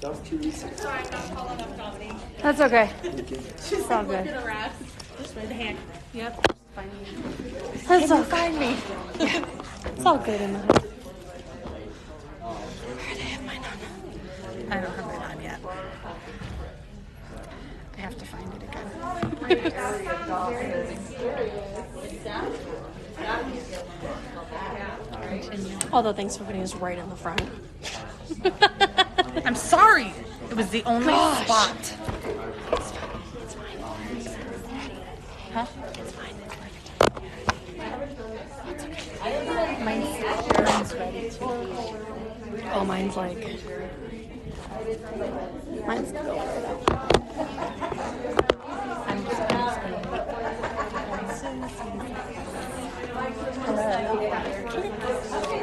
That was 2 weeks ago. Sorry, I'm not tall enough, Dominique. That's okay. She's all looking good. around. Just raise a hand. Yep. Find me. That's all Find me. It's all good in the hood. I don't have mine on yet. I have to find it again. Continue. Although thanks for putting us right in the front. I'm sorry. It was the only spot. Huh? Mine's ready too. Oh, mine's like... Mine's going right out. I'm just gonna hello.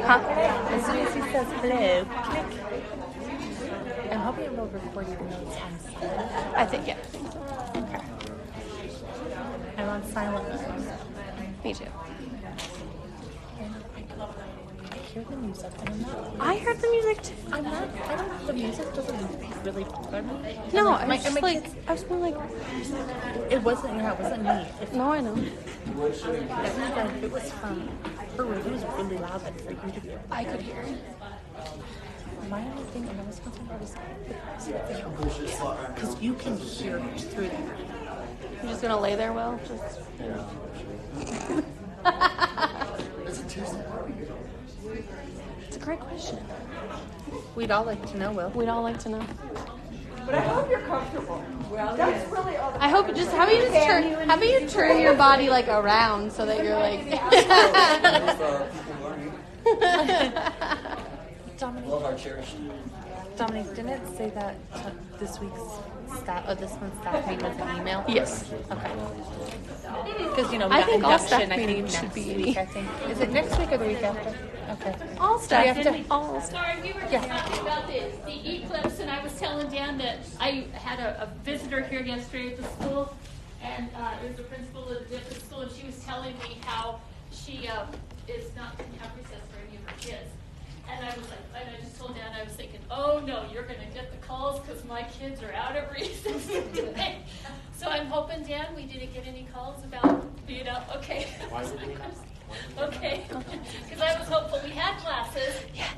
Huh? As soon as he says hello, click. I'm hoping it will record your notes on silent. I think, yeah. I'm on silent mode. Me too. I hear the music and I'm not. I heard the music too. I'm not. I don't. The music doesn't really bother me. No, And I was just like... kids- I was more like... It wasn't. Yeah, it wasn't me. If No, I know. it was from her, it was really loud. But for you to be, I could hear it. my only thing, and I was concerned about is because you can hear through there. You're just gonna lay there, Will? Just... It's a Tuesday. It's a great question. We'd all like to know, Will. We'd all like to know. But I hope you're comfortable. Well, that's really all. I hope just how about you turn your body like around so that you're like Dominic, didn't it say that this month's staff meeting was an email? Yes. Okay. Because we I got think all staff induction. I think meetings should next be week. I think is it next week or the week after? Okay. all staff. We have to- all staff. Sorry, we were just talking about the eclipse, and I was telling Dan that I had a visitor here yesterday at the school, and it was the principal of the different school, and she was telling me how she is not going to have recess for any of her kids. And I was like, and I just told Dan, I was thinking, oh no, you're going to get the calls because my kids are out at recess today. So I'm hoping, Dan, we didn't get any calls about, okay. Why would we not? Okay, because I was hopeful. We had classes,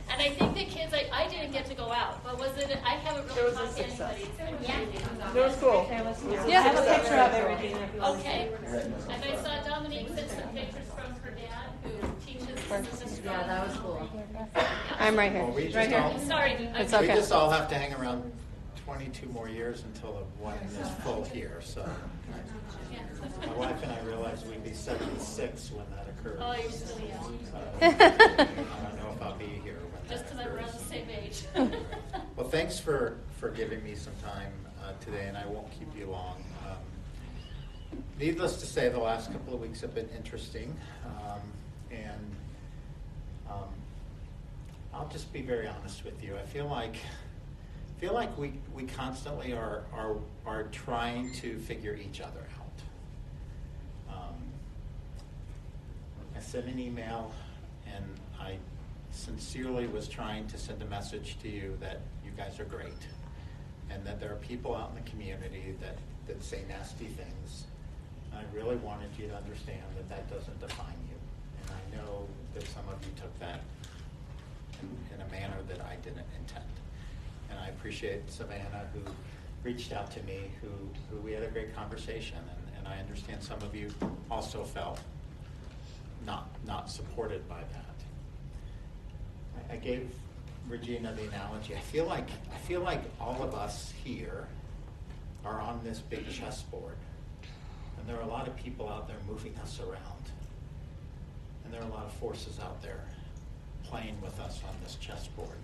and I think the kids, I didn't get to go out, but was it, I haven't really talked to anybody. It was cool. Yeah, I have a picture of it. Okay, and I saw Dominique sent some pictures from her dad, who teaches. Yeah, that was cool. I'm right here. Well, we just Right here. all, Sorry. It's we okay. just all have to hang around 22 more years until the one is full here. So my wife and I realized we'd be 76 when that occurs. Oh, you're still young, I don't know if I'll be here when just that because I'm around the occurs. same age. Well, thanks for giving me some time today, and I won't keep you long. Needless to say, the last couple of weeks have been interesting, and I'll just be very honest with you. I feel like we constantly are trying to figure each other out. I sent an email, and I sincerely was trying to send a message to you that you guys are great, and that there are people out in the community that say nasty things. And I really wanted you to understand that doesn't define you. And I know that some of you took that in a manner that I didn't intend. And I appreciate Savannah, who reached out to me, who we had a great conversation, and I understand some of you also felt not supported by that. I gave Regina the analogy. I feel like all of us here are on this big chessboard, and there are a lot of people out there moving us around, and there are a lot of forces out there playing with us on this chessboard.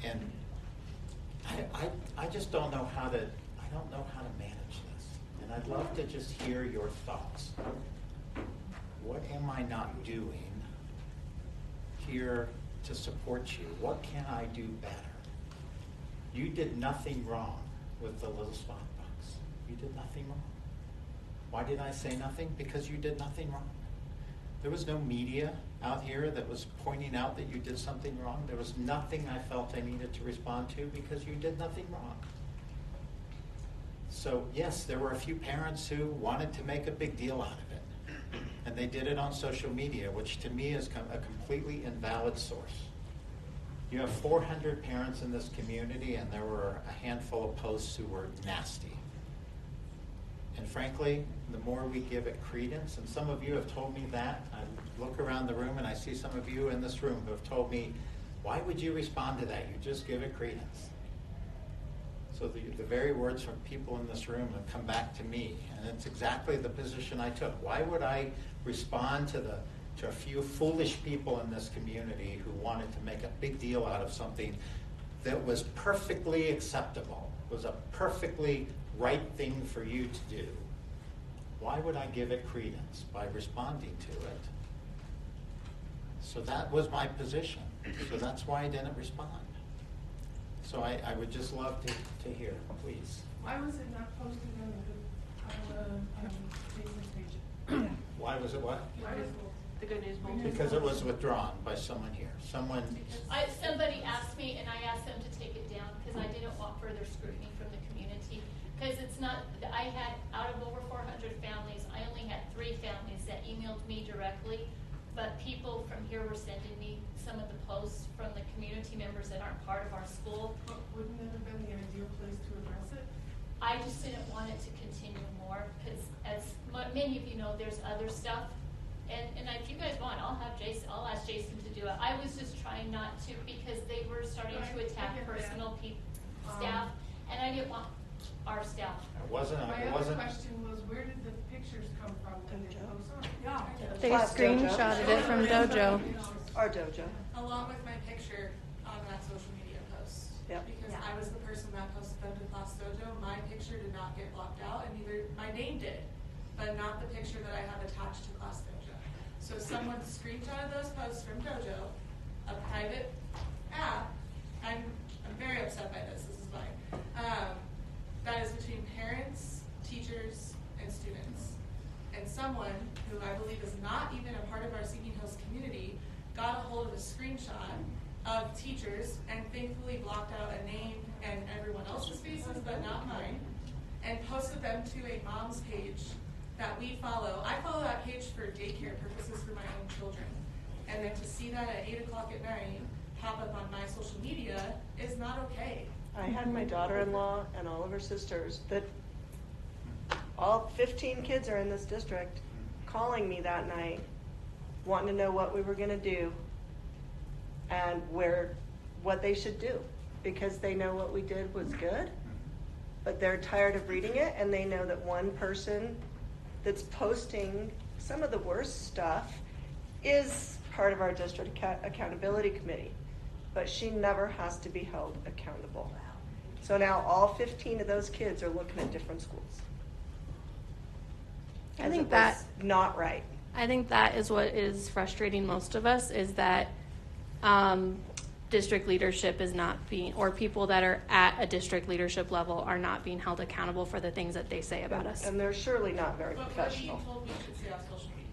And I just don't know how to manage this. And I'd love to just hear your thoughts. What am I not doing here to support you? What can I do better? You did nothing wrong with the little spot box. You did nothing wrong. Why did I say nothing? Because you did nothing wrong. There was no media out here that was pointing out that you did something wrong. There was nothing I felt I needed to respond to because you did nothing wrong. So yes, there were a few parents who wanted to make a big deal out of it. And they did it on social media, which to me is a completely invalid source. You have 400 parents in this community, and there were a handful of posts who were nasty. And frankly, the more we give it credence, and some of you have told me that, I look around the room and I see some of you in this room who have told me, why would you respond to that? You just give it credence. So the very words from people in this room have come back to me, and it's exactly the position I took. Why would I respond to a few foolish people in this community who wanted to make a big deal out of something that was perfectly acceptable, was a perfectly right thing for you to do? Why would I give it credence by responding to it? So that was my position. So that's why I didn't respond. So I would just love to hear, please. Why was it not posted on the Facebook page? Why was it what? Why was the Good News Bulletin? Because it was withdrawn by someone here. Somebody asked me, and I asked them to take it down because I didn't want further scrutiny from the community. Because it's not, I had, out of over 400 families, I only had 3 families that emailed me directly, but people from here were sending me some of the posts from the community members that aren't part of our school. But wouldn't that have been the ideal place to address it? I just didn't want it to continue more because, as many of you know, there's other stuff. And if you guys want, I'll ask Jason to do it. I was just trying not to because they were starting to attack personal staff, and I didn't want our staff. My other question was, where did the pictures come from that they post on? They screenshotted it from Dojo. Our Dojo. Along with my picture on that social media post. Yep. Because I was the person that posted them to Class Dojo. My picture did not get blocked out, and neither my name did, but not the picture that I have attached to Class Dojo. So someone screenshotted those posts from Dojo, a private app. I'm very upset by this. This is fine. That is between parents, teachers, and students. And someone who I believe is not even a part of our Singing Hills community got a hold of a screenshot of teachers and thankfully blocked out a name and everyone else's faces, but not mine, and posted them to a mom's page that we follow. I follow that page for daycare purposes for my own children. And then to see that at 8 o'clock at night pop up on my social media is not okay. I had my daughter-in-law and all of her sisters, that all 15 kids are in this district, calling me that night, wanting to know what we were going to do and what they should do, because they know what we did was good, but they're tired of reading it, and they know that one person that's posting some of the worst stuff is part of our district accountability committee, but she never has to be held accountable. So now all 15 of those kids are looking at different schools. I think It that was not right. I think that is what is frustrating most of us, is that district leadership is not being, or people that are at a district leadership level are not being held accountable for the things that they say about us. And they're surely not very But we're professional. being told we should say on social media.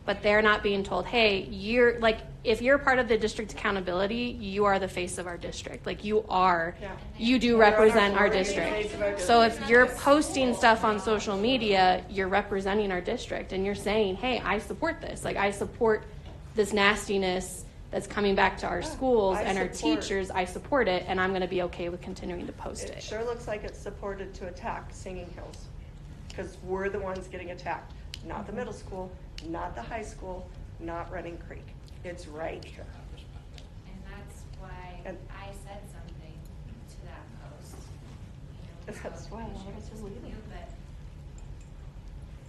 But they're not being told, hey, you're like, if you're part of the district accountability, you are the face of our district. Like you are, Yeah. you do You're on our represent our board, you're the district. face of our So district. if you're posting stuff on social media, you're representing our district and you're saying, hey, I support this. Like I support this nastiness that's coming back to our schools I and our support- teachers. I support it, and I'm going to be okay with continuing to post It it. sure looks like it's supported to attack Singing Hills, because we're the ones getting attacked, not the middle school, not the high school, not Running Creek. It's right here. And that's why And- I said something to that post. You know, That's so why a lot of shared us this are with leaving. you, but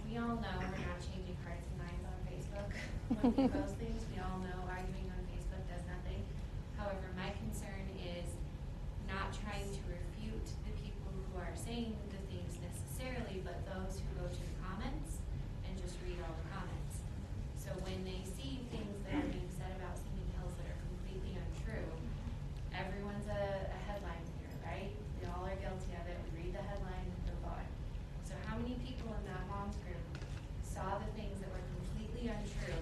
we all know we're not changing hearts and minds on Facebook. When we post things, we all know arguing on Facebook does nothing. However, my concern is not trying to refute the people who are saying the things necessarily, but those who go to the comments and just read all the comments. So when they see things that are being said about Singing Hills that are completely untrue, everyone's a headline here, right? We all are guilty of it. We read the headline and move on. So how many people in that mom's group saw the things that were completely untrue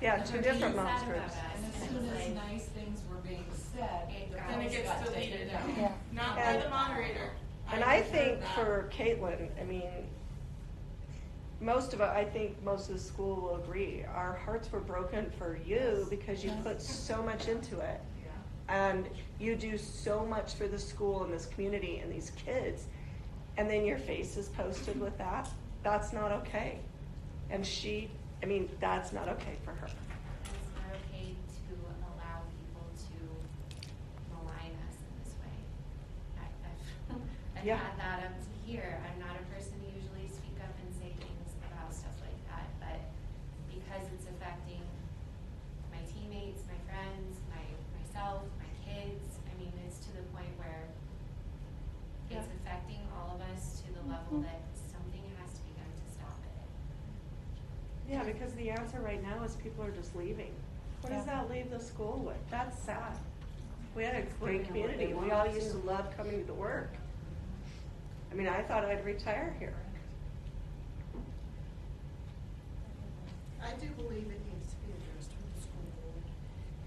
Yeah, two different moms Sad groups. about us. And as And soon it's as like, nice things were being said, the Then it post gets got deleted. taken down. Yeah. Not by And- the moderator. And I confirm think that. for Caitlin, I mean, I think most of the school will agree, our hearts were broken for you because you put so much into it. And you do so much for the school and this community and these kids. And then your face is posted with that. That's not okay. And that's not okay for her. it's not okay to allow people to malign us in this way. I've Yeah. had that up to here. I'm not a person to usually speak up and say things about stuff like that, but because it's affecting my teammates, my friends, myself, my kids, I mean, it's to the point where it's affecting all of us to the level that something has to be done to stop it. Yeah, because the answer right now is people are just leaving. What does that leave the school with? That's sad. We had a great community. We all used to love coming to the work. I mean, I thought I'd retire here. I do believe it needs to be addressed with the school board,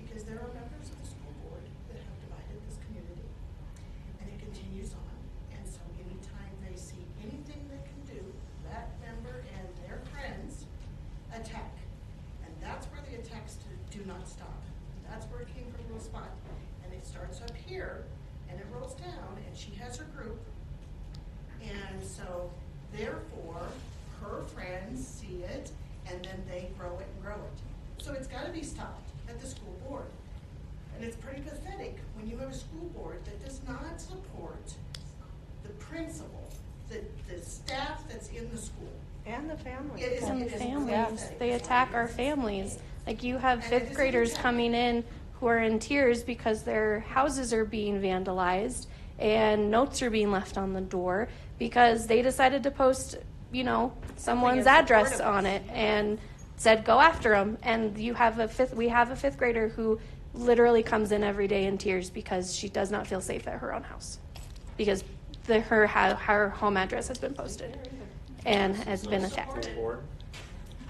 because there are members of the school board that have divided this community, and it continues on. And so anytime they see anything they can do, that member and their friends attack. And that's where the attacks do not stop. That's where it came from Little Spot. And it starts up here, and it rolls down, and she has her group. And so, therefore, her friends see it, and then they grow it and grow it. So it's gotta be stopped at the school board. And it's pretty pathetic when you have a school board that does not support the principal, the staff that's in the school. And the family. It is- And it is families, pathetic. they attack our families. Like you have And it fifth is graders attack. coming in who are in tears because their houses are being vandalized and notes are being left on the door because they decided to post, someone's in support address of on us. it and said go after them. And we have a fifth grader who literally comes in every day in tears because she does not feel safe at her own house because her home address has been posted and has been attacked. School board?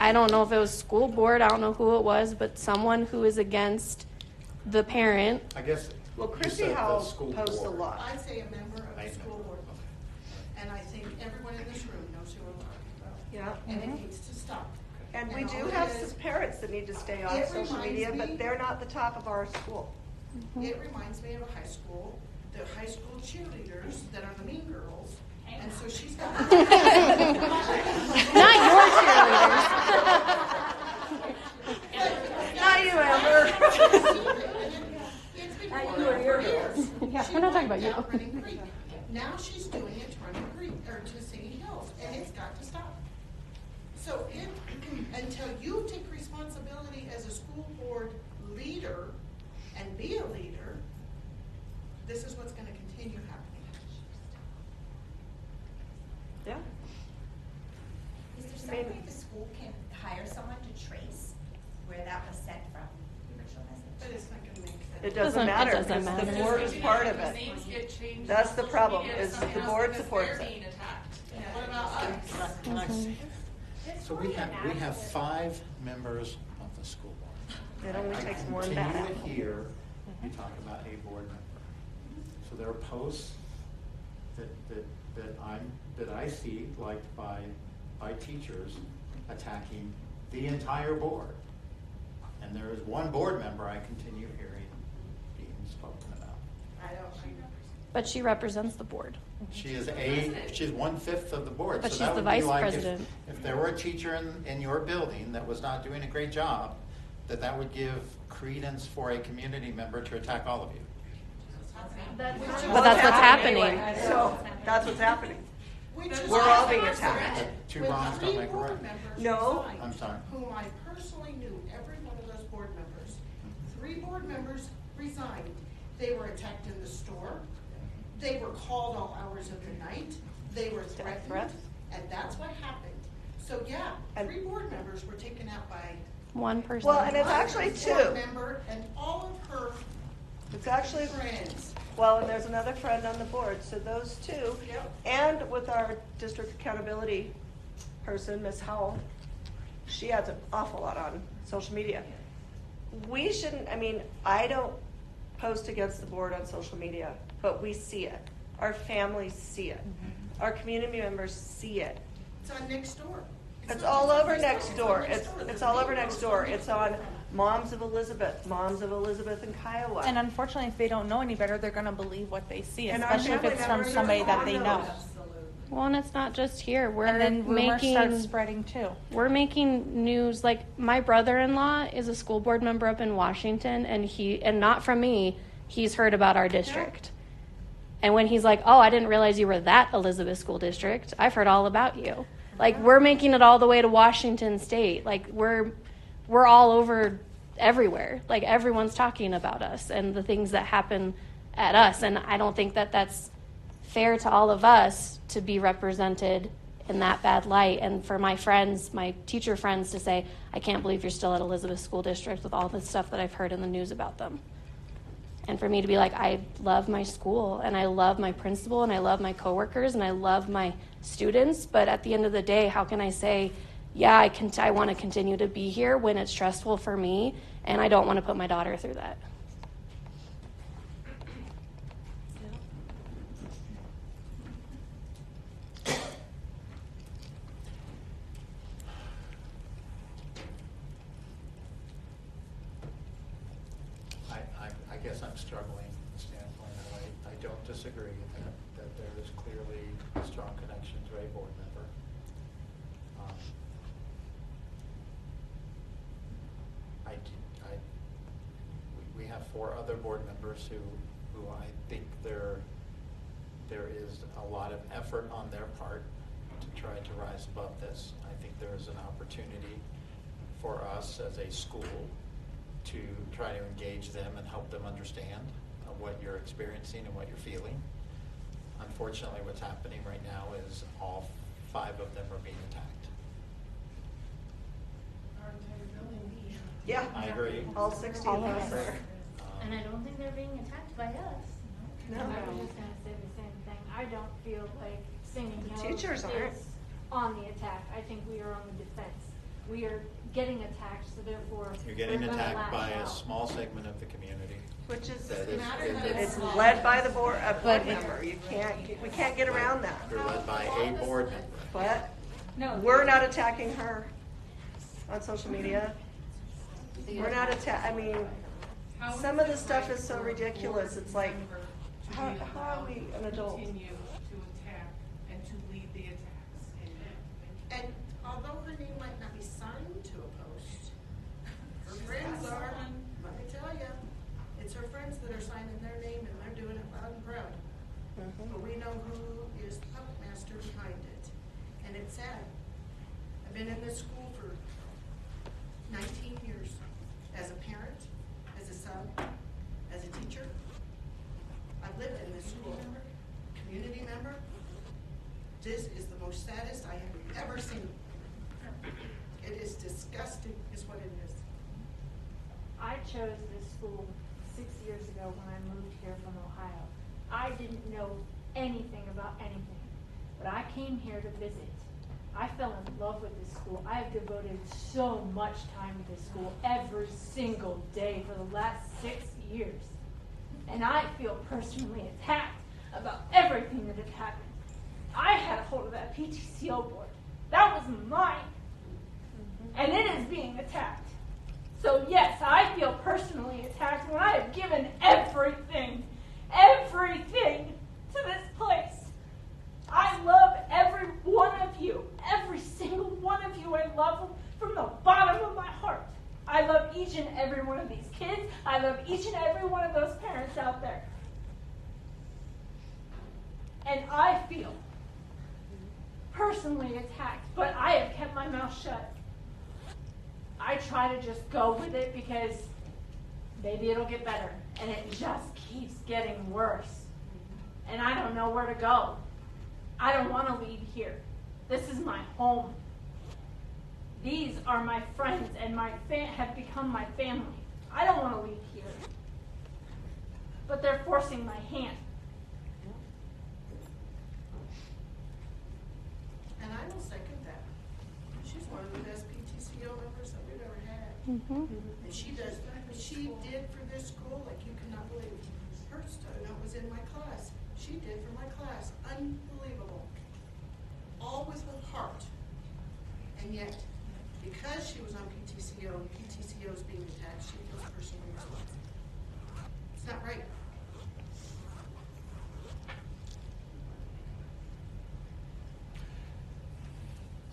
I don't know if it was school board, I don't know who it was, but someone who is against the parent. I guess. Well, you Chrissy said the Howell school posts a board. lot. I say a member of I the know. school board. And I think everyone in this room knows who I'm talking about. Yeah. And it needs to stop. And we all do it have is- some parents that need to stay on It social reminds media, me- but they're not the top of our school. It reminds me of a high school, the high school cheerleaders that are the mean girls. And so she's got. Not your cheerleaders. Not you, Amber. It's been 4 years. Yeah, She we're not talking went about you. down Running Creek. Now she's doing it to Running Creek, or to Singing Hills, and it's got to stop. So until you take responsibility as a school board leader and be a leader, this is what's gonna continue happening. Yeah. Is there some way the school can hire someone to trace where that was sent from, the original But message? it's not gonna make sense. It doesn't matter, doesn't because the matter. board is part of it. Names get changed That's on the social problem, media to is something the else board because supports they're it. being attacked. What about us? Can I say? So we have 5 members of the school board. It only I takes one bad continue to apple. hear you talk about a board member. So there are posts that I see liked by teachers attacking the entire board. And there is one board member I continue hearing being spoken about. I don't. But she represents the board. She's 1/5 of the board. But So she's that the would be vice like president. If there were a teacher in your building that was not doing a great job, that would give credence for a community member to attack all of you. But that's what's happening. Anyway, so that's what's happening. Which is We're all why being I'm attacked. saying, Two when wrongs don't 3 make a board right. members No. resigned, I'm sorry. Whom I personally knew, every one of those board members. 3 board members resigned. They were attacked in the store. They were called all hours of the night. They were threatened. threats. And that's what happened. So yeah, And- 3 board members were taken out by One person. Well, and it's one actually board 2. member and all of her It's actually, friends. well, and there's another friend on the board, so those 2. Yep. And with our district accountability person, Ms. Howell, she adds an awful lot on social media. We shouldn't, I mean, I don't post against the board on social media, but we see it. Our families see it. Our community members see it. It's on next door. It's not all just on over Facebook, next on door. Nextdoor. It's There's all over many next posts door. on It's Nextdoor. on Moms of Elizabeth and Kiowa. And unfortunately, if they don't know any better, they're going to believe what they see, And our especially if family it's from members somebody are that they on know. those. Well, and it's not just here. We're And then rumors start making spreading too. we're making news. Like my brother-in-law is a school board member up in Washington, and not from me. He's heard about our district, and when he's like, "Oh, I didn't realize you were that Elizabeth School District. I've heard all about you." Like we're making it all the way to Washington State. Like we're all over everywhere. Like everyone's talking about us and the things that happen at us, and I don't think that that's fair to all of us to be represented in that bad light. And for my friends, my teacher friends, to say, I can't believe you're still at Elizabeth School District with all the stuff that I've heard in the news about them. And for me to be like, I love my school and I love my principal and I love my coworkers and I love my students, but at the end of the day, how can I say, yeah, I want to continue to be here when it's stressful for me and I don't want to put my daughter through that. I guess I'm struggling from the standpoint of I don't disagree that there is clearly strong connections, right, board member? We have 4 other board members who I think there is a lot of effort on their part to try to rise above this. I think there is an opportunity for us as a school to try to engage them and help them understand what you're experiencing and what you're feeling. Unfortunately, what's happening right now is all 5 of them are being attacked. Our entire building. Yeah. I agree. All 16 of us are. And I don't think they're being attacked by us. No. I was just gonna say the same thing. I don't feel like singing The Hills teachers aren't. is on the attack. I think we are on the defense. We are getting attacked, so therefore. You're getting we're gonna attacked by lash a out. small segment of the community. Which is, That is- it's led by the board, a board member. We can't get around that. You're led by a board member. But No. we're not attacking her on social media. We're not I mean, some of the stuff is so ridiculous. It's like, how are we an adult? Continue to attack and to lead the attacks. And although her name might not be signed to a post, her friends are, let me tell you, it's her friends that are signing their name and they're doing it loud and proud. But we know who is the puppet master behind it. And it's sad. I've been in this school for 19 years as a parent, as a son, as a teacher. I've lived in this school, community member. This is the most saddest I have ever seen. It is disgusting, is what it is. I chose this school 6 years ago when I moved here from Ohio. I didn't know anything about anything, but I came here to visit. I fell in love with this school. I have devoted so much time to this school every single day for the last 6 years. And I feel personally attacked about everything that has happened. I had a hold of that PTCO board. That was mine. And it is being attacked. So yes, I feel personally attacked when I have given everything to this place. I love every one of you, every single one of you. I love from the bottom of my heart. I love each and every one of these kids. I love each and every one of those parents out there. And I feel personally attacked, but I have kept my mouth shut. I try to just go with it because maybe it'll get better, and it just keeps getting worse. And I don't know where to go. I don't want to leave here. This is my home. These are my friends, and have become my family. I don't want to leave here. But they're forcing my hand. And I will second that. She's one of the best PTC PTO members that we've ever had. Mm-hmm. And she does, she did for this school, like you cannot believe. Her student was in my class. She did for my class. Unbelievable. All with her heart. And yet, because she was on PTCO and PTCO is being attacked, she feels personally responsible. It's not right.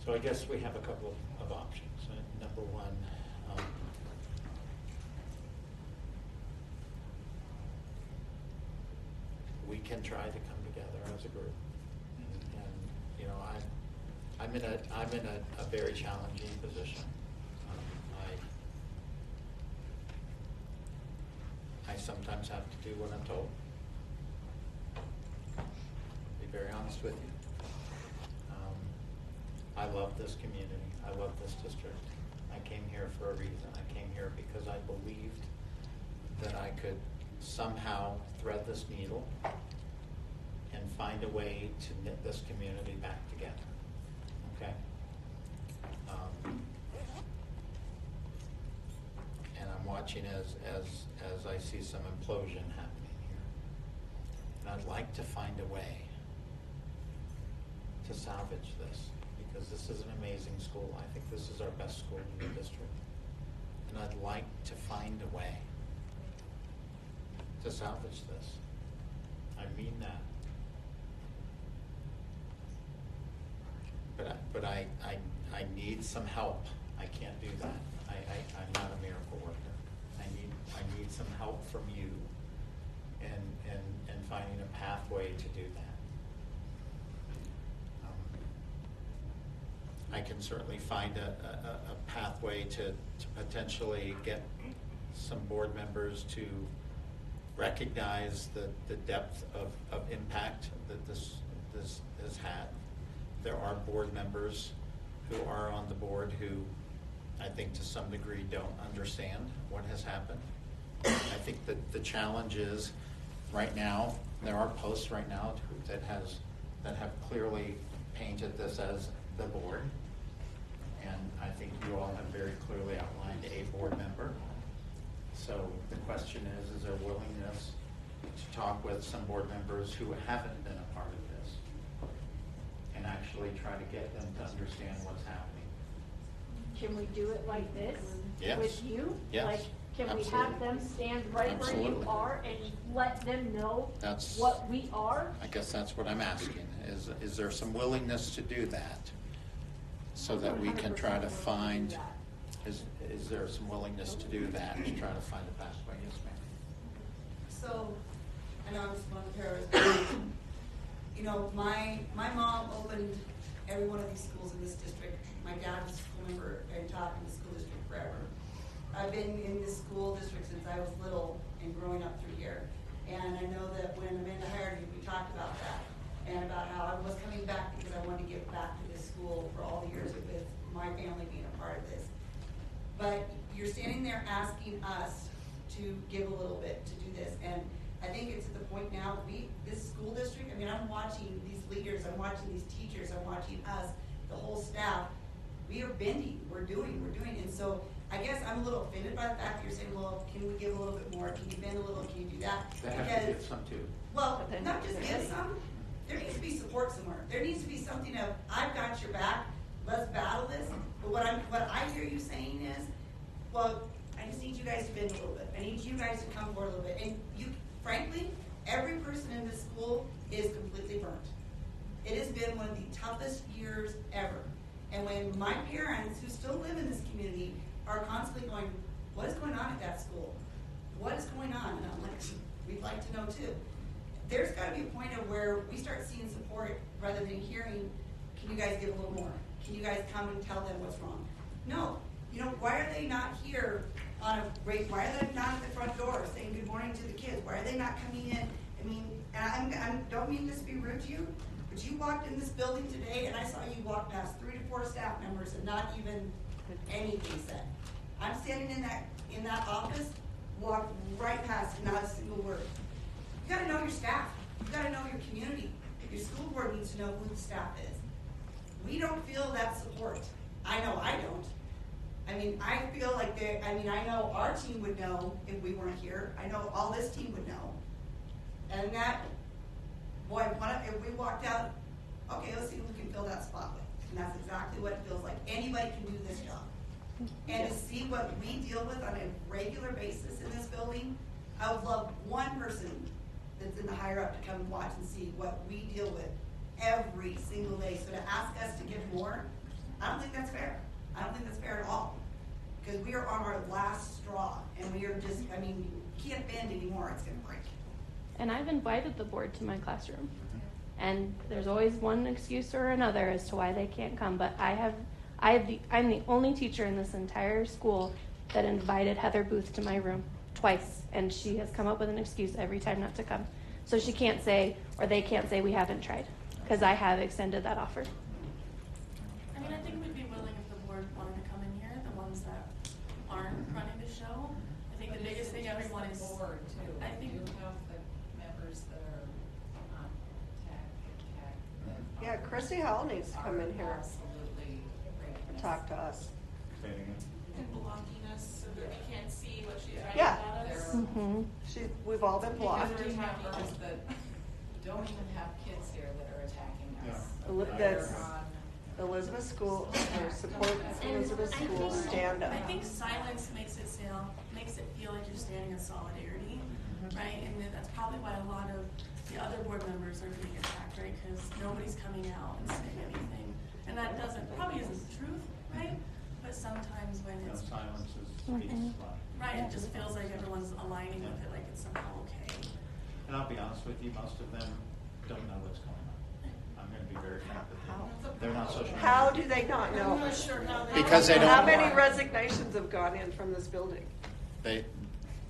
So I guess we have a couple of options. Number one, we can try to come together as a group, and you know, I'm in a very challenging position. I sometimes have to do what I'm told. Be very honest with you. I love this community. I love this district. I came here for a reason. I came here because I believed that I could somehow thread this needle and find a way to knit this community back together. Okay? And I'm watching as I see some implosion happening here. And I'd like to find a way to salvage this, because this is an amazing school. I think this is our best school in the district. And I'd like to find a way to salvage this. I mean that. But I need some help. I can't do that. I'm not a miracle worker. I need some help from you in finding a pathway to do that. I can certainly find a pathway to potentially get some board members to recognize the depth of impact that this has had. There are board members who are on the board who I think to some degree don't understand what has happened. I think that the challenge is right now, there are posts right now that have clearly painted this as the board. And I think you all have very clearly outlined a board member. So the question is there willingness to talk with some board members who haven't been a part of this and actually try to get them to understand what's happening? Can we do it like this? Yes. With you? Yes. Like, can we Absolutely. have them stand right where you Absolutely. are and let them know That's- what we are? I guess that's what I'm asking, is there some willingness to do that so that we can try to find, is there some willingness to do that, to try to find a pathway? Yes, ma'am. So, I know it's one of the parents. You know, my mom opened every one of these schools in this district. My dad was a school member and taught in the school district forever. I've been in this school district since I was little and growing up through here. And I know that when Amanda hired me, we talked about that and about how I was coming back because I wanted to give back to this school for all the years with my family being a part of this. But you're standing there asking us to give a little bit to do this. And I think it's at the point now, this school district, I mean, I'm watching these leaders, I'm watching these teachers, I'm watching us, the whole staff. We are bending, we're doing. And so I guess I'm a little offended by the fact that you're saying, well, can we give a little bit more? Can you bend a little? Can you do that? They have to get some too. Well, not just give some. There needs to be support somewhere. There needs to be something of, I've got your back, let's battle this. But what I hear you saying is, well, I just need you guys to bend a little bit. I need you guys to come forward a little bit. And you, frankly, every person in this school is completely burnt. It has been one of the toughest years ever. And when my parents, who still live in this community, are constantly going, what is going on at that school? What is going on? And I'm like, we'd like to know too. There's got to be a point of where we start seeing support rather than hearing, can you guys give a little more? Can you guys come and tell them what's wrong? No. You know, why are they not here on a break? Why are they not at the front door saying good morning to the kids? Why are they not coming in? I mean, and I don't mean this to be rude to you, but you walked in this building today and I saw you walk past 3 to 4 staff members and not even anything said. I'm standing in that office, walked right past, not a single word. You gotta know your staff. You gotta know your community. Your school board needs to know who the staff is. We don't feel that support. I know I don't. I mean, I feel like I know our team would know if we weren't here. I know all this team would know. And that, boy, if we walked out, okay, let's see who we can fill that spot with. And that's exactly what it feels like. Anybody can do this job. And to see what we deal with on a regular basis in this building, I would love one person that's in the higher up to come and watch and see what we deal with every single day. So to ask us to give more, I don't think that's fair. I don't think that's fair at all. Because we are on our last straw, and we are just, I mean, you can't bend anymore, it's going to break. And I've invited the board to my classroom. And there's always one excuse or another as to why they can't come. But I'm the only teacher in this entire school that invited Heather Booth to my room twice. And she has come up with an excuse every time not to come. So she can't say, or they can't say, we haven't tried. Because I have extended that offer. I mean, I think we'd be willing if the board wanted to come in here, the ones that aren't running the show. I think the biggest thing everyone is. Board too. I think you have the members that are tech. Yeah, Chrissy Hall needs to come in here Absolutely. and talk to us. And blocking us so that we can't see what she's writing Yeah. about us. We've all been Because blocked. there's members that don't even have kids here that are attacking us. That's Elizabeth School, or support Elizabeth School stand up. I think silence makes it feel like you're standing in solidarity, right? And that's probably why a lot of the other board members are being attacked, right? Because nobody's coming out and saying anything, and that probably isn't the truth, right? But sometimes when it's silence is speech. right, it just feels like everyone's aligning with it, like it's somehow okay. And I'll be honest with you, most of them don't know what's going on. I'm going to be very frank with you. They're not social. How do they not know? I'm not sure how they. Because they don't. How many resignations have gone in from this building? They.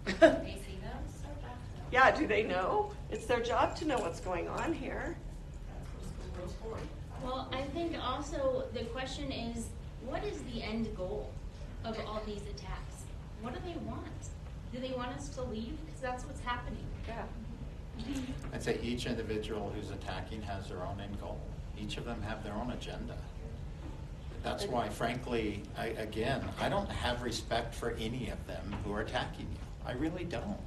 They see them, so that's Yeah, do they know? It's their job to know what's going on here. Well, I think also the question is, what is the end goal of all these attacks? What do they want? Do they want us to leave? Because that's what's happening. Yeah. I'd say each individual who's attacking has their own end goal. Each of them have their own agenda. That's why, frankly, I don't have respect for any of them who are attacking you. I really don't.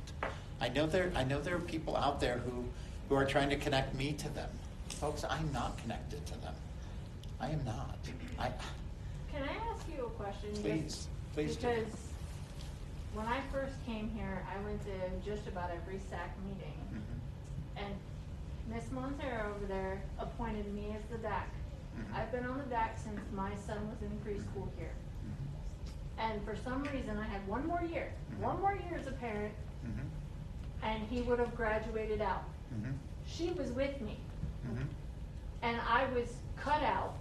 I know there are people out there who are trying to connect me to them. Folks, I'm not connected to them. I am not. Can I ask you a question? Please do. Because when I first came here, I went to just about every SAC meeting. And Miss Montero over there appointed me as the DAC. I've been on the DAC since my son was in preschool here. And for some reason, I had one more year as a parent, and he would have graduated out. She was with me. And I was cut out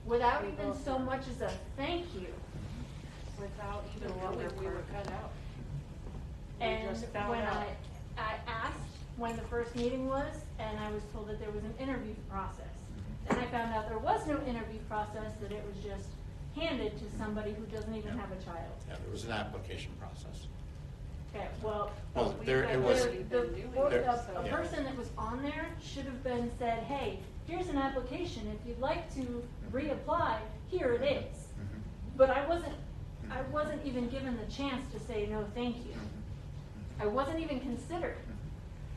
without even so much as a thank you. Without even knowing we were cut out. And when I asked when the first meeting was, and I was told that there was an interview process. Then I found out there was no interview process, that it was just handed to somebody who doesn't even have a child. Yeah, there was an application process. Okay, well, a person that was on there should have been said, hey, here's an application. If you'd like to reapply, here it is. But I wasn't even given the chance to say no thank you. I wasn't even considered,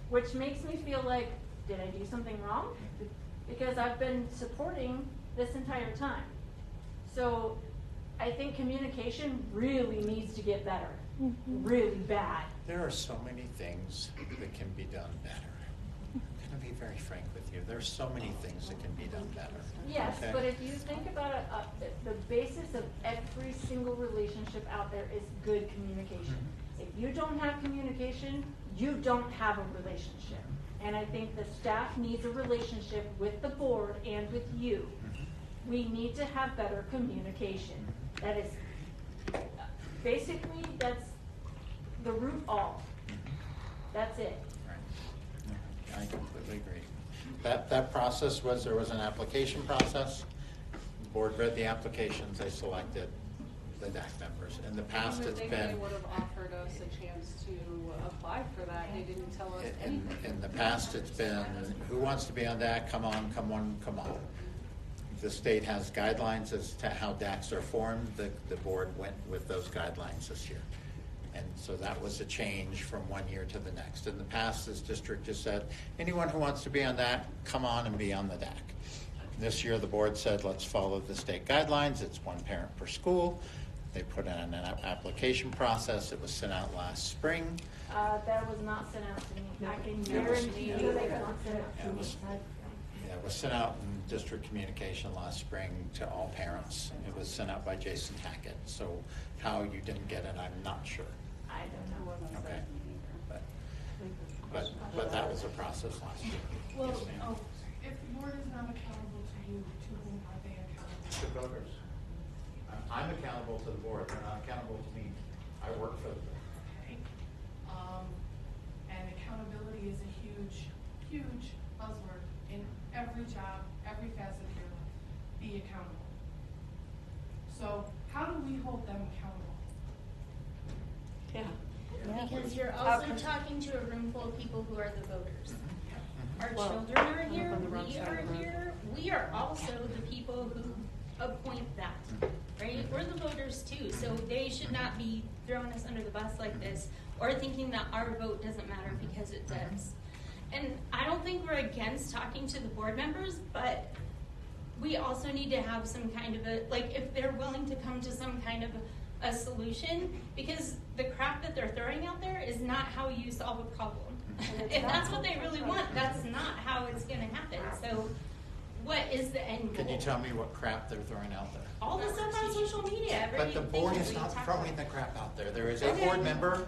which makes me feel like, did I do something wrong? Because I've been supporting this entire time. So I think communication really needs to get better, really bad. There are so many things that can be done better. I'm going to be very frank with you. There are so many things that can be done better. Yes, okay? but if you think about it, the basis of every single relationship out there is good communication. If you don't have communication, you don't have a relationship. And I think the staff needs a relationship with the board and with you. We need to have better communication. That is, basically, that's the root all. That's it. Right. I completely agree. That process was, there was an application process. The board read the applications, they selected the DAC members. In the past, it's been. They would have offered us a chance to apply for that. They didn't tell us anything. In the past, it's been, who wants to be on DAC? Come on, come on, come on. the state has guidelines as to how DACs are formed. The board went with those guidelines this year. And so that was a change from one year to the next. In the past, this district just said, anyone who wants to be on DAC, come on and be on the DAC. This year, the board said, let's follow the state guidelines. It's one parent per school. They put in an application process. It was sent out last spring. That was not sent out to me. I can guarantee you that was not sent out to me. Yeah, it was sent out in district communication last spring to all parents. It was sent out by Jason Hackett. So how you didn't get it, I'm not sure. I don't know what was Okay. said. But that was a process last year. Well, Yes, ma'am. if the board is not accountable to you, to whom are they accountable? To voters. I'm accountable to the board. They're not accountable to me. I work for the board. Okay. And accountability is a huge, huge buzzword in every job, every facet of your life. Be accountable. So how do we hold them accountable? Yeah. Because you're also talking to a room full of people who are the voters. Our Well, children are here, on the wrong we side are of the room. here, we are also the people who appoint that, right? We're the voters too, so they should not be throwing us under the bus like this or thinking that our vote doesn't matter because it does. And I don't think we're against talking to the board members, but we also need to have some kind of a, like, if they're willing to come to some kind of a solution, because the crap that they're throwing out there is not how you solve a problem. If that's what they really want, that's not how it's gonna happen. So what is the end goal? Can you tell me what crap they're throwing out there? All the stuff on social media, But the everything board that is we not talk throwing about. the crap out there. There is a Okay. board member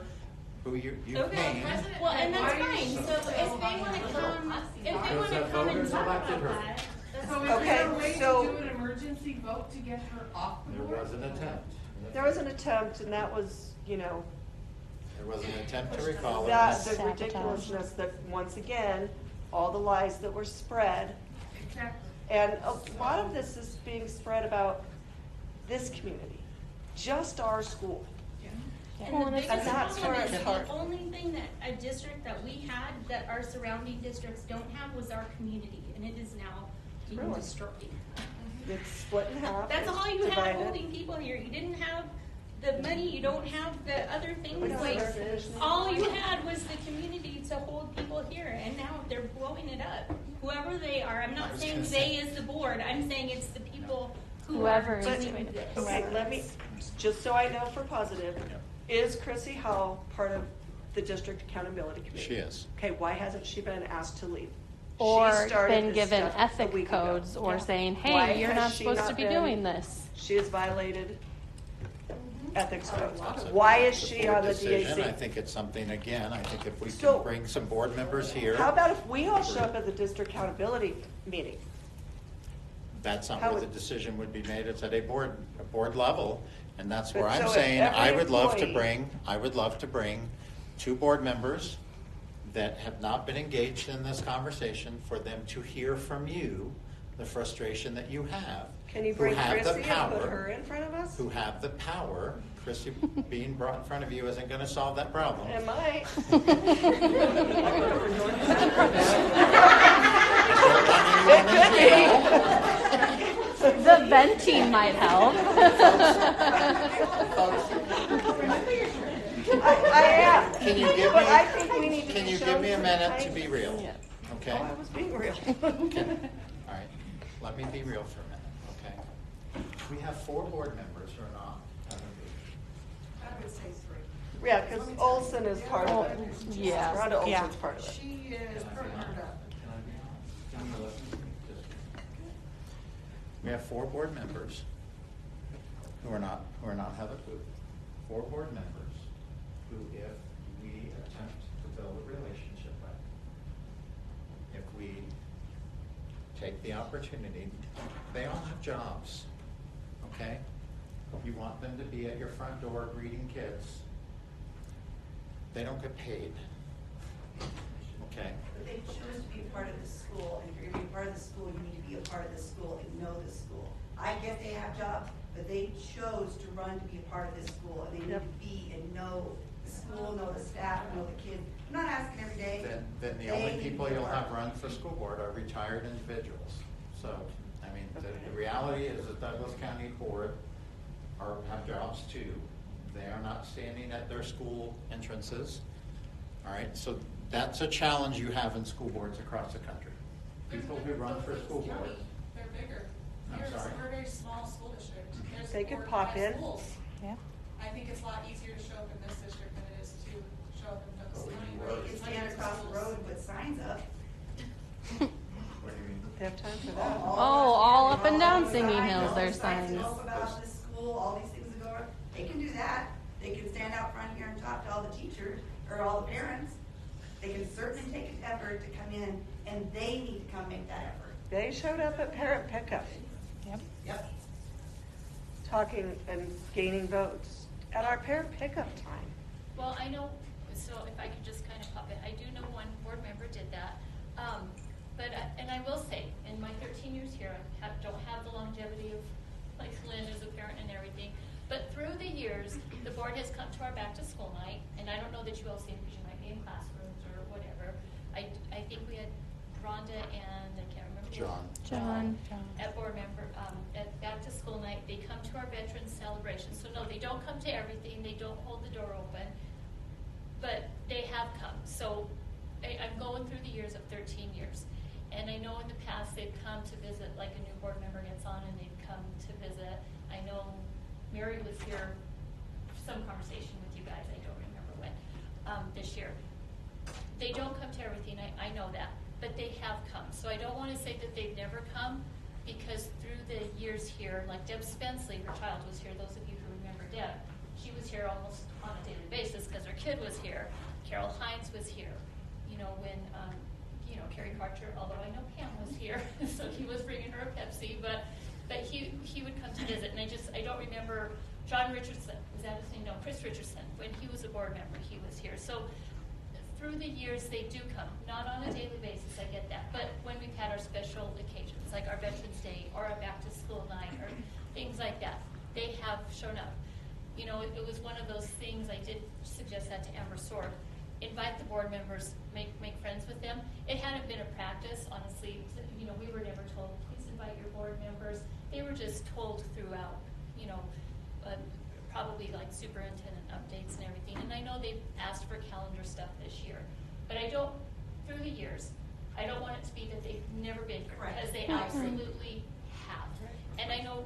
who you've Okay, named. well, and that's fine, so if they wanna come, if they Because wanna the come and voters talk elected about her. that, that's So fine. is there a Okay, way so- to do an emergency vote to get her off the There board? was an attempt. There was an attempt, and that was, you know, There was an attempt to recall her. that the Sabotage. ridiculousness that, once again, all the lies that were spread. Exactly. And a lot of this is being spread about this community, just our school. And the biggest that's problem where is it's the hard. only thing that a district that we had that our surrounding districts don't have was our community, and it is now being Really? destroyed. It's split in half. That's it's all you have divided. holding people here. You didn't have the money, you don't have the other things, We don't like, have air conditioning. all you had was the community to hold people here, and now they're blowing it up. Whoever they are, I'm I not was saying gonna they say- is the board, I'm saying it's the people who Whoever are is doing doing it. this. Okay, let me, just so I know for positive, is Chrissy Howell part of the district accountability committee? She is. Okay, why hasn't she been asked to leave? Or She started been this given stuff a ethic week ago. codes or saying, Why hey, you're has not she supposed to be been- doing this. She has violated ethics codes. That's a- Why is that's a she board on the decision. I DAC? think it's something, again, I think if we So- can bring some board members here. How about if we all show up at the district accountability meeting? That's not How where the would- decision would be made. It's at a board level. And that's where But I'm so if saying, I every would love to employee- bring 2 board members that have not been engaged in this conversation for them to hear from you the frustration that you have. Can you who bring have the Chrissy and put power- her in front of us? Who have the power. Chrissy being brought in front of you isn't going to solve that problem. Am I? The venting might help. I am. Can you give But me- I think we need to Can be you give shown me a some minute to kind- be real? Okay? Oh, I was being real. Okay. All right, let me be real for a minute, okay? We have 4 board members who are not on the board. I would say 3. Yeah, because Olson is part of it. Yeah, Rhonda yeah. Olson's part of it. She is partnered up. We have 4 board members who are not have a clue. 4 board members who, if we attempt to build a relationship with, if we take the opportunity, they all have jobs, okay? You want them to be at your front door greeting kids. They don't get paid, okay? But they chose to be a part of the school, and if you're gonna be a part of the school, you need to be a part of the school and know the school. I get they have jobs, but they chose to run to be a part of this school, and they need Yep. to be and know the school, know the staff, know the kids. I'm not asking every day. Then the They only need to people be a you'll part. have run for school board are retired individuals. So I mean, the reality is that Douglas County Board have jobs too. They are not standing at their school entrances. All right, so that's a challenge you have in school boards across the country. People who run for school boards. They're bigger. I'm sorry? We're a very small school district. There's They could 4 or pop 5 in. schools. Yeah. I think it's a lot easier to show up in this district than it is to show up in Douglas County. where You can it's stand hundreds of across the schools. road and put signs up. What do you mean? They have time for that. Oh, all up and down All Singing these Hills, signs, there's all these signs. know about this school, all these things that go on. They can do that. They can stand out front here and talk to all the teachers or all the parents. They can certainly take an effort to come in, and they need to come make that effort. They showed up at parent pickup, Yep. talking and gaining votes at our parent pickup time. Well, I know, so if I could just kind of pop in, I do know one board member did that. And I will say, in my 13 years here, I don't have the longevity of like Lynn as a parent and everything. But through the years, the board has come to our back to school night, and I don't know that you all see it because you might be in classrooms or whatever. I think we had Rhonda and I can't remember. John. At board member, at back to school night, they come to our veterans celebration. So no, they don't come to everything. They don't hold the door open, but they have come. So I'm going through the years of 13 years. And I know in the past they've come to visit, like a new board member gets on and they've come to visit. I know Mary was here, some conversation with you guys, I don't remember when, this year. They don't come to everything, I know that, but they have come. So I don't want to say that they've never come, because through the years here, like Deb Spenceley, her child was here, those of you who remember Deb, she was here almost on a daily basis because her kid was here. Carol Hines was here, when, Carrie Carter, although I know Pam was here, so he was bringing her a Pepsi, but he would come to visit, and I don't remember John Richardson, was that his name? No, Chris Richardson, when he was a board member, he was here. So through the years, they do come, not on a daily basis, I get that, but when we've had our special occasions, like our Veterans Day, or our back to school night, or things like that, they have shown up. It was one of those things, I did suggest that to Amber Sorg, invite the board members, make friends with them. It hadn't been a practice, honestly. We were never told, please invite your board members. They were just told throughout, probably like superintendent updates and everything. And I know they've asked for calendar stuff this year. But through the years, I don't want it to be that they've never been here, because they absolutely have. And I know,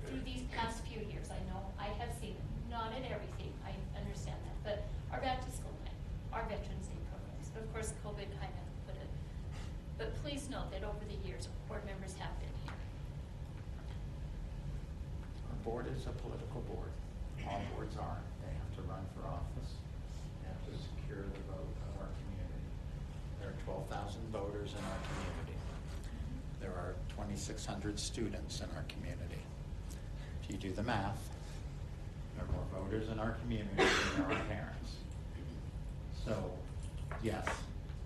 through these past few years, I know I have seen it, not in everything, I understand that, but our back to school night, our Veterans Day programs, but of course COVID kind of put it. But please note that over the years, board members have been here. Our board is a political board. All boards are. They have to run for office. They have to secure the vote of our community. There are 12,000 voters in our community. There are 2,600 students in our community. If you do the math, there are more voters in our community than there are parents. So, yes,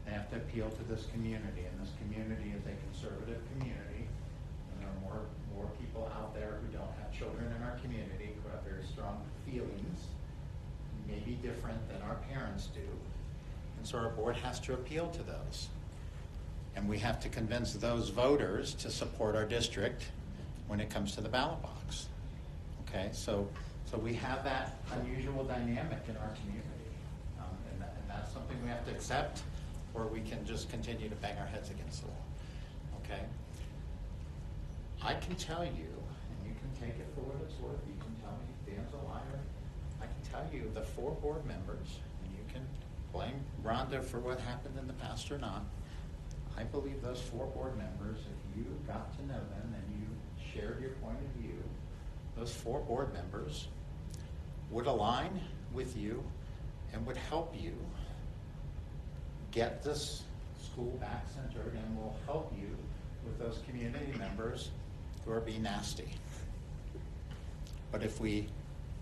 they have to appeal to this community, and this community is a conservative community, and there are more people out there who don't have children in our community who have very strong feelings, maybe different than our parents do, and so our board has to appeal to those. And we have to convince those voters to support our district when it comes to the ballot box. Okay, so we have that unusual dynamic in our community, and that's something we have to accept, or we can just continue to bang our heads against the wall. Okay, I can tell you, and you can take it for what it's worth. You can tell me Dan's a liar. I can tell you the 4 board members, and you can blame Rhonda for what happened in the past or not. I believe those 4 board members, if you got to know them and you shared your point of view, those 4 board members would align with you and would help you get this school back centered, and will help you with those community members who are being nasty. But if we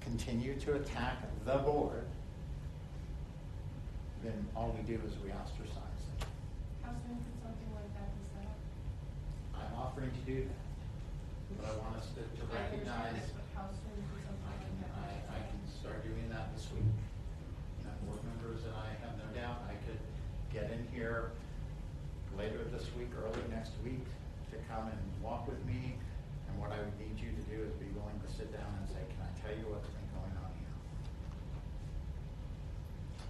continue to attack the board, then all we do is we ostracize them. How soon could something like that be set up? I'm offering to do that, but I want us to recognize. How soon could something like that? I can start doing that this week. Board members, and I have no doubt I could get in here later this week, early next week, to come and walk with me, and what I would need you to do is be willing to sit down and say, can I tell you what's been going on here?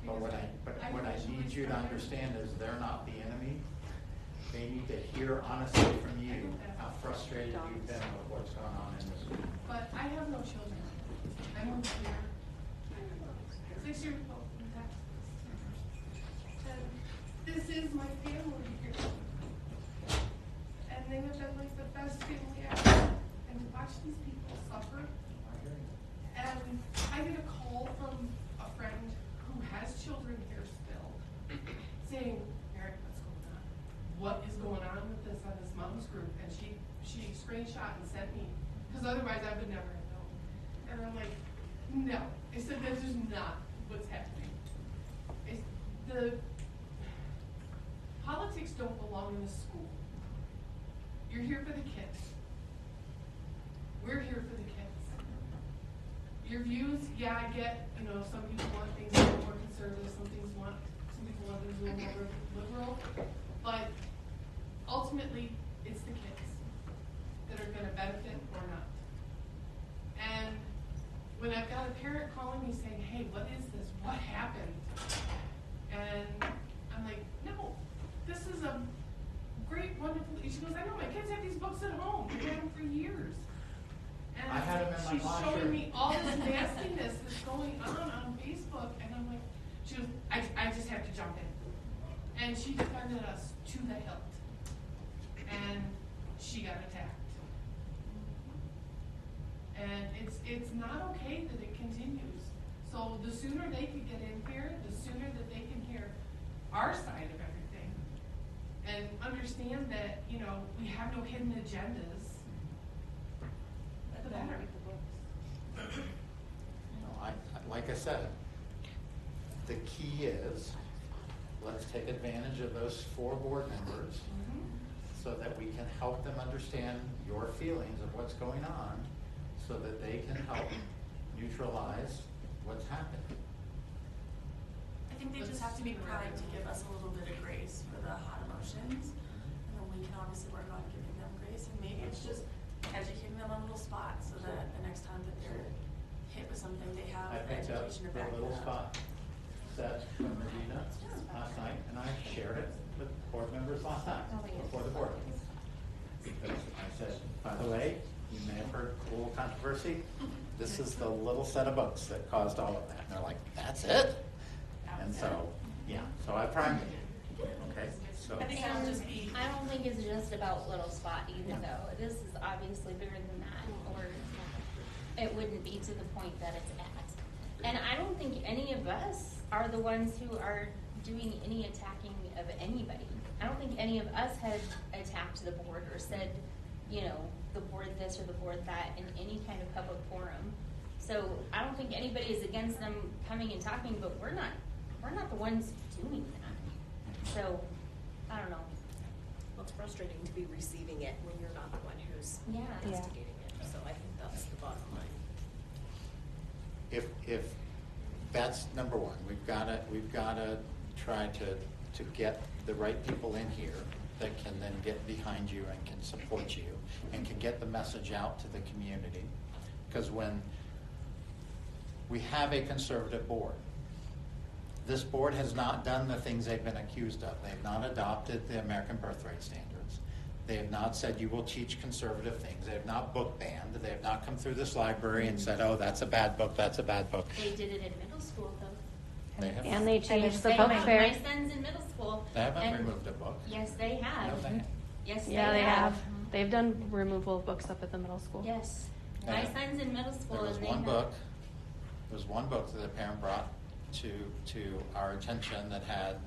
But what I need you to understand is they're not the enemy. They need to hear honestly from you how frustrated you've been with what's going on in the school. But I have no children. I moved here 6 years ago from Texas. And this is my family here. And they have been like the best family ever. And to watch these people suffer. And I get a call from a friend who has children here still, saying, Mary, what's going on? What is going on with this on this mom's group? And she screenshot and sent me, because otherwise I would never have known. And I'm like, no. I said, this is not what's happening. The politics don't belong in the school. You're here for the kids. We're here for the kids. Your views, yeah, I get, some people want things a little more conservative, some people want things a little more liberal, but ultimately, it's the kids that are gonna benefit or not. And when I've got a parent calling me saying, hey, what is this? What happened? And I'm like, no, this is a great, wonderful, she goes, I know, my kids have these books at home. They've had them for years. And I had them in my she's laundry. showing me all this nastiness that's going on Facebook, and I'm like, she goes, I just have to jump in. And she defended us to the hilt. And she got attacked. And it's not okay that it continues. So the sooner they could get in here, the sooner that they can hear our side of everything and understand that, we have no hidden agendas, the better. Like I said, the key is, let's take advantage of those 4 board members so that we can help them understand your feelings of what's going on so that they can help neutralize what's happening. I think they just have to be kind to give us a little bit of grace for the hot emotions. And then we can obviously work on giving them grace. And maybe it's just educating them on little spots so that the next time that they're hit with something, they have I picked up education to the back it little up. spot set from Regina last night, and I shared it with board members last night before the board. Because I said, by the way, you may have heard a little controversy. This is the little set of books that caused all of that. And they're like, that's it? And so, yeah, so I primed it. Okay, so. I think it'll just be. I don't think it's just about little spot either, though. This is obviously bigger than that, or it wouldn't be to the point that it's at. And I don't think any of us are the ones who are doing any attacking of anybody. I don't think any of us had attacked the board or said, the board this or the board that in any kind of public forum. So I don't think anybody is against them coming and talking, but we're not the ones doing that. So I don't know. Well, it's frustrating to be receiving it when you're not the one who's instigating it. So I think that's the bottom line. If that's number one, we've got to try to get the right people in here that can then get behind you and can support you and can get the message out to the community. Because when we have a conservative board, this board has not done the things they've been accused of. They've not adopted the American birth rate standards. They have not said you will teach conservative things. They have not book banned. They have not come through this library and said, oh, that's a bad book, that's a bad book. They did it in middle school, though. They have. And they changed the Same book with fair. My son's in middle school. They haven't and removed a book. Yes, they have. No, they haven't. Yes, Yeah, they have. They've done removal of books up at the middle school. Yes. My Yeah. son's in middle school. There was and they one have- book. There was one book that the parent brought to our attention that had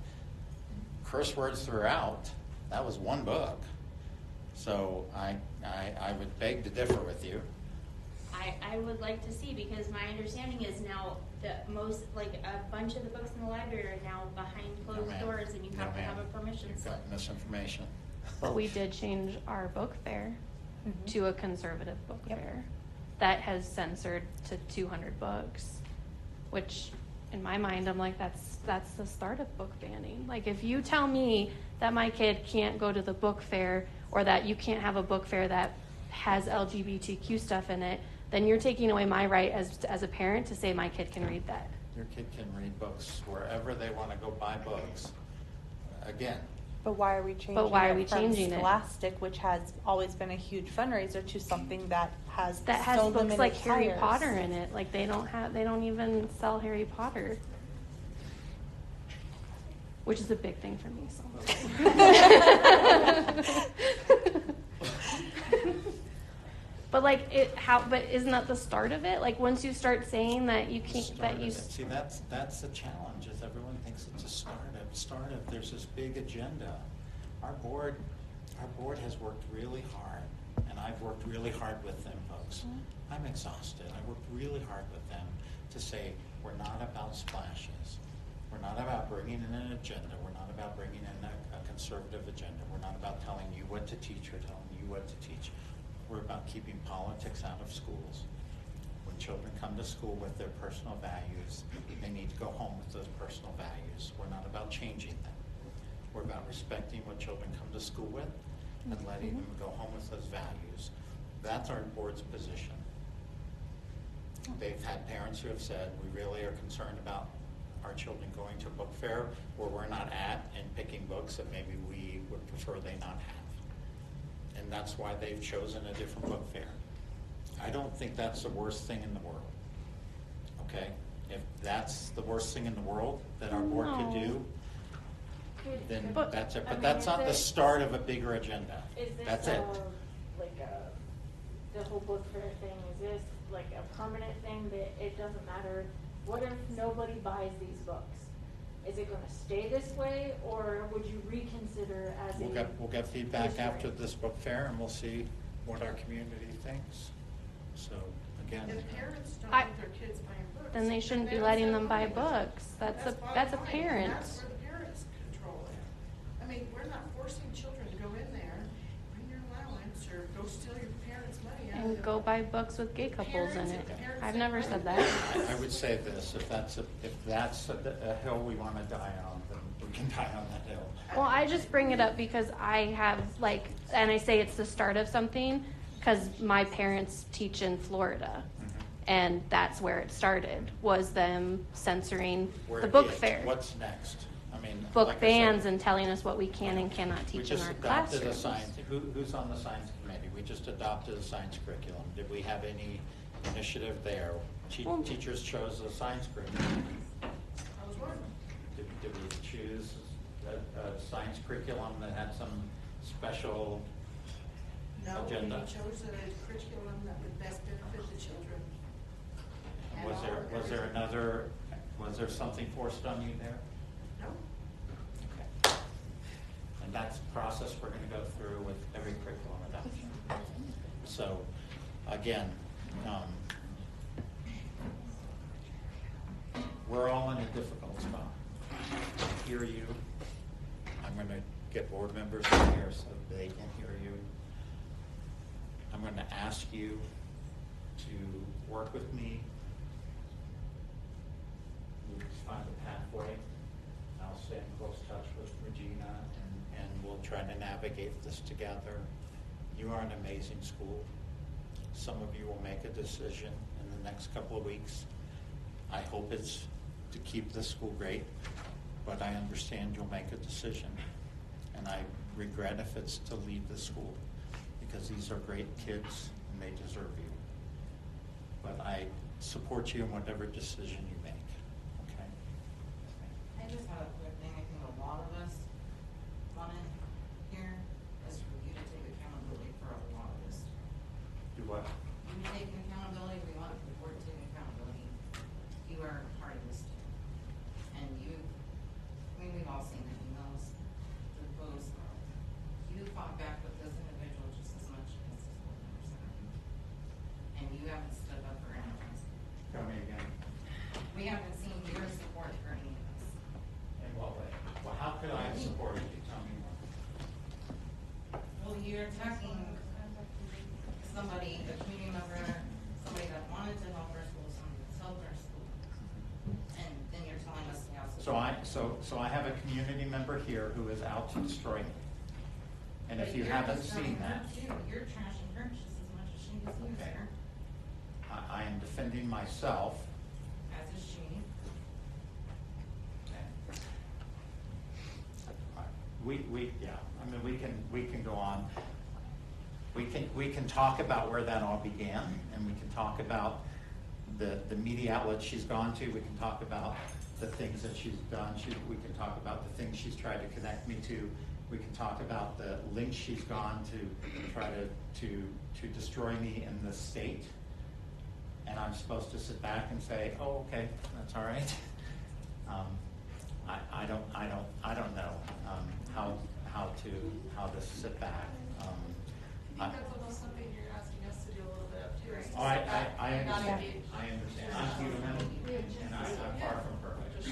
curse words throughout. That was one book. So I would beg to differ with you. I would like to see, because my understanding is now that a bunch of the books in the library are now behind closed ma'am. doors, and you No, have to ma'am. have a permission You've slip. got misinformation. But we did change our book fair to a conservative book fair that has censored to 200 books, which in my mind, I'm like, that's the start of book banning. Like, if you tell me that my kid can't go to the book fair or that you can't have a book fair that has LGBTQ stuff in it, then you're taking away my right as a parent to say my kid can read that. Your kid can read books wherever they want to go buy books. Again, But why are we changing it from Scholastic, which has always been a huge fundraiser, to something that has so books limited like Harry tires? Potter in it? Like they don't even sell Harry Potter, which is a big thing for me. So. But but isn't that the start of it? Like once you start saying that you can't, see, that's the challenge. Is everyone thinks it's a startup. There's this big agenda. Our board has worked really hard, and I've worked really hard with them, folks. I'm exhausted. I worked really hard with them to say we're not about splashes. We're not about bringing in an agenda. We're not about bringing in a conservative agenda. We're not about telling you what to teach or telling you what to teach. We're about keeping politics out of schools. When children come to school with their personal values, they need to go home with those personal values. We're not about changing them. We're about respecting what children come to school with and letting them go home with those values. That's our board's position. They've had parents who have said, we really are concerned about our children going to a book fair where we're not at and picking books that maybe we would prefer they not have. And that's why they've chosen a different book fair. I don't think that's the worst thing in the world. Okay? If that's the worst thing in the world that our board could do, then that's it. But that's not the start of a bigger agenda. That's it. The whole book fair thing, is this like a permanent thing that it doesn't matter? What if nobody buys these books? Is it going to stay this way, or would you reconsider as We'll get feedback after this book fair, and we'll see what our community thinks. So again, If parents don't want their kids buying books, then they shouldn't be letting them buy books. That's a parent. That's where the parents control it. I mean, we're not forcing children to go in there, bring your allowance, or go steal your parents' money out of And the- go buy books with gay couples in it. I've never said that. I would say this: if that's a hill we want to die on, then we can die on that hill. Well, I just bring it up because I have and I say it's the start of something because my parents teach in Florida. And that's where it started, was them censoring the book fair. What's next? I mean, Book like I bans said, and telling us what we can and cannot teach in our classrooms. We just adopted a science. Who's on the science committee? We just adopted a science curriculum. Did we have any initiative there? Teachers chose a science curriculum. I was wondering. Did we choose a science curriculum that had some special agenda? No, we chose a curriculum that would best benefit the children. Was there something forced on you there? No. Okay. And that's the process we're going to go through with every curriculum adoption. So, again, we're all in a difficult spot. I hear you. I'm going to get board members in here so they can hear you. I'm going to ask you to work with me. We'll find a pathway. I'll stay in close touch with Regina, and we'll try to navigate this together. You are an amazing school. Some of you will make a decision in the next couple of weeks. I hope it's to keep this school great, but I understand you'll make a decision. And I regret if it's to leave the school, because these are great kids and they deserve you. But I support you in whatever decision you make. Okay? I just had a quick thing. I think a lot of us want it here is for you to take accountability for a lot of this. Do what? You take accountability. We want the board to take accountability. You are part of this too. And we've all seen the emails, the posts. You fought back with this individual just as much as this board member said. And you haven't stood up for any of us. Tell me again. We haven't seen your support for any of us. In what way? Well, how could I support you? Tell me more. Well, you're attacking somebody, a community member, somebody that wanted to help our school, somebody that's helped our school. And then you're telling us we have So I have a community member here who is out to destroy me. And if But you you're haven't destroying seen her that, too. You're trashing her just as much as she is you, Okay. sir. I am defending myself. As is she. Yeah, I mean, we can go on. We can talk about where that all began, and we can talk about the media outlets she's gone to. We can talk about the things that she's done. We can talk about the things she's tried to connect me to. We can talk about the links she's gone to try to destroy me in the state. And I'm supposed to sit back and say, oh, okay, that's all right. I don't know how to sit back. I think that's almost something you're asking us to do a little bit of too. is to Oh, sit back I and not understand. engage. I understand. I'm human, and I'm far from perfect.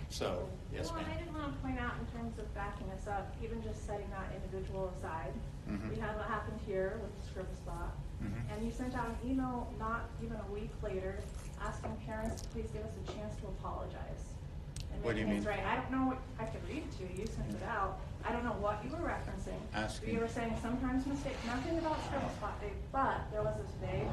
So yes, Well, and I ma'am. did want to point out in terms of backing us up, even just setting that individual aside. Mhm. We had what happened here with the scribble spot. Mhm. And you sent out an email not even a week later asking parents to please give us a chance to apologize. And What do you make things mean? right. I don't know what, I could read it to you, you sent it out. I don't know what you were referencing. Asking. You were saying sometimes mistake, nothing about scribble spot day, but there was this vague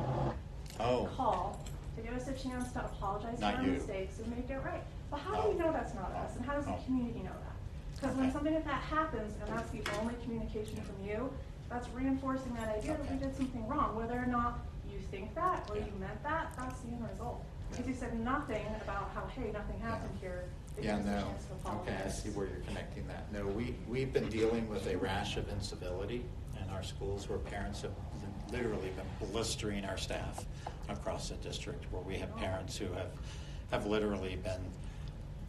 Oh. call to give us a chance to apologize for Not our you. mistakes and make it right. But how do we know that's not us, and how does the Oh. community know that? Because when Okay. something like that happens, and that's the only communication from you, that's reinforcing that idea that we Okay. did something wrong. Whether or not you think that, or you meant that, that's the end result. Because you said nothing about how, hey, nothing happened here. to Yeah, give us a no. chance to Okay, I apologize. see where you're connecting that. No, we've been dealing with a rash of incivility in our schools where parents have literally been blistering our staff across the district, where we have parents who have literally been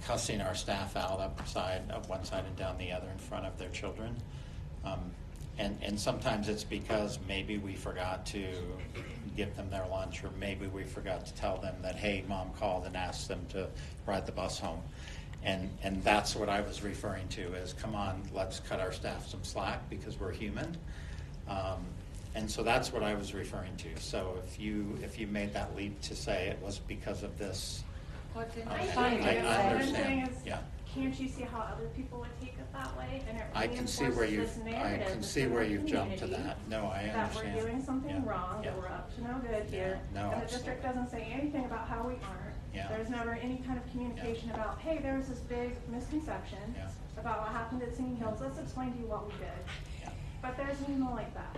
cussing our staff out up one side and down the other in front of their children. And sometimes it's because maybe we forgot to give them their lunch, or maybe we forgot to tell them that, hey, mom called and asked them to ride the bus home. And that's what I was referring to is, come on, let's cut our staff some slack because we're human. And so that's what I was referring to. So if you made that leap to say it was because of this, What's in okay, I I What I'm saying understand. is, Yeah. can't you see how other people would take it that way? And it I can see where reinforces you've, this I narrative can see within where the you've jumped to community that. No, I that understand. we're doing something Yeah, wrong, yeah. that we're up to no good here. No, And the absolutely. district doesn't say anything about how we aren't. Yeah. There's never any kind of communication about, hey, there was this big misconception Yeah. about what happened at Singing Hills. Let's explain to you what we did. Yeah. But there's an email like that.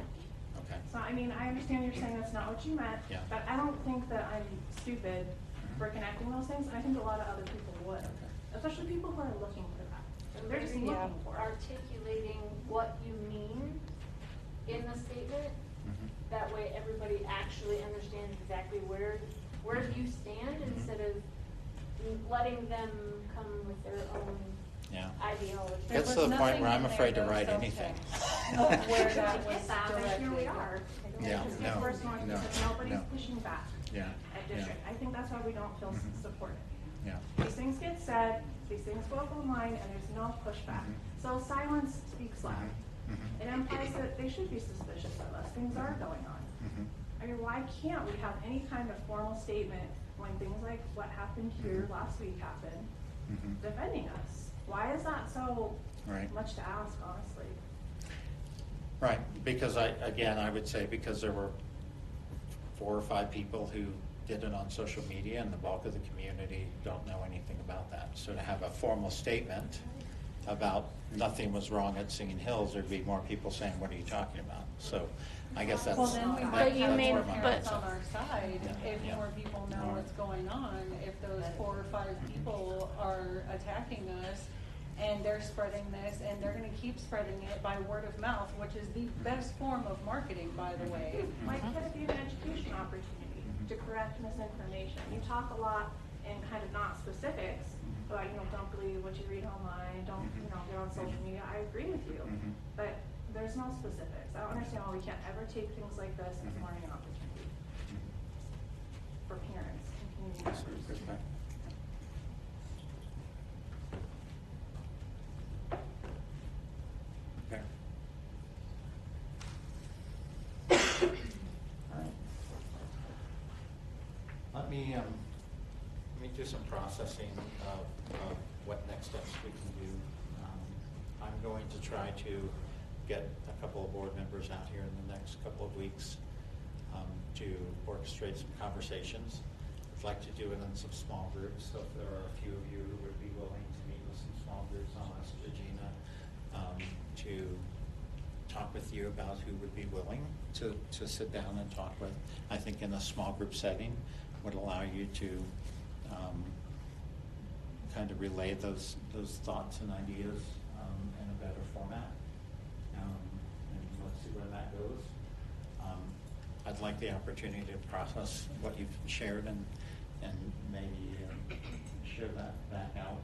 Okay. So, I mean, I understand you're saying that's not what you meant, Yeah. but I don't think that I'm stupid for connecting those things, and I think a lot of other people would. Especially people who are looking for that. They're just Maybe looking for it. articulating what you mean in the statement. Mhm. That way everybody actually understands exactly where you stand instead of letting them come with their own Yeah. ideology. It's to the point where I'm afraid to write anything. Where that was and here we are. Yeah, It's no, personal no, because nobody's no. pushing back Yeah, at yeah. district. I think that's why we don't feel Mhm. supported. Yeah. These things get said, these things go up online, and there's no pushback. So silence speaks loud. Mhm. It implies that they should be suspicious of us. Things are going on. Mhm. I mean, why can't we have any kind of formal statement when things like what happened here last week happened, Mhm. defending us? Why is that so Right. much to ask, honestly? Right, because I would say because there were 4 or 5 people who did it on social media, and the bulk of the community don't know anything about that. So to have a formal statement about nothing was wrong at Singing Hills, there'd be more people saying, what are you talking about? So I guess that's. Well, then we that- might But you have may- more but- parents on our side Yeah, if yeah. more people know Right. what's going on. If those 4 or 5 people are attacking us and they're spreading this, and they're gonna keep spreading it by word of mouth, which is the best form of marketing, by the way. Why can't it be an education opportunity to correct misinformation? You talk a lot in kind of not specifics, about, don't believe what you read online, don't, get on social media. I agree with you. Mhm. But there's no specifics. I don't understand why we can't ever take things like this as a learning opportunity for parents and community That's a members. good point. Okay. All right. Let me do some processing of what next steps we can do. I'm going to try to get a couple of board members out here in the next couple of weeks to orchestrate some conversations. I'd like to do it in some small groups, so if there are a few of you who would be willing to meet with some small groups, I'll ask Regina to talk with you about who would be willing to sit down and talk with. I think in a small group setting would allow you to kind of relay those thoughts and ideas in a better format. And let's see where that goes. I'd like the opportunity to process what you've shared and maybe share that back out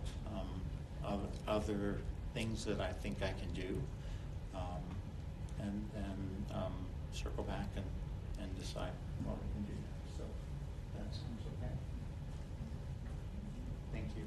of other things that I think I can do, and circle back and decide what we can do next. So that sounds okay. Thank you.